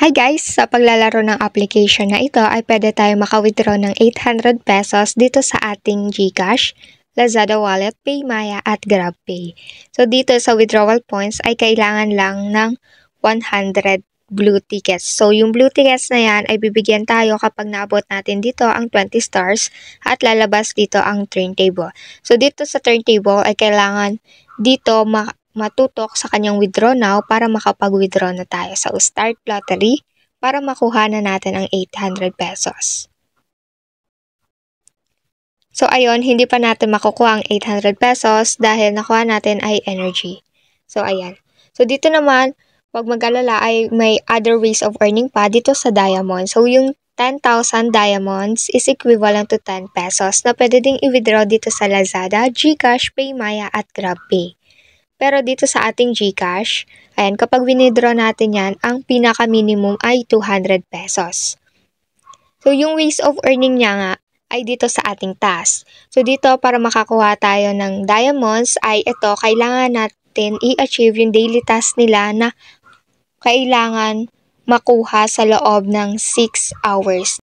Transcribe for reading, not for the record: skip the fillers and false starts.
Hi guys! Sa paglalaro ng application na ito ay pwede tayo maka-withdraw ng 800 pesos dito sa ating GCash, Lazada Wallet, PayMaya at GrabPay. So dito sa withdrawal points ay kailangan lang ng 100 blue tickets. So yung blue tickets na yan ay bibigyan tayo kapag naabot natin dito ang 20 stars at lalabas dito ang turntable. So dito sa turntable ay kailangan dito matutok sa kanyang withdraw now para makapag-withdraw na tayo sa Start Lottery para makuha na natin ang 800 pesos. So ayun, hindi pa natin makukuha ang 800 pesos dahil nakuha natin ay energy. So ayan. So dito naman, wag mag-alala ay may other ways of earning pa dito sa diamond. So yung 10,000 diamonds is equivalent to 10 pesos na pwede ding i-withdraw dito sa Lazada, GCash, PayMaya at GrabPay. Pero dito sa ating GCash, ayan, kapag winidraw natin yan, ang pinaka-minimum ay 200 pesos. So, yung ways of earning niya nga ay dito sa ating task. So, dito para makakuha tayo ng diamonds ay ito, kailangan natin i-achieve yung daily task nila na kailangan makuha sa loob ng 6 hours.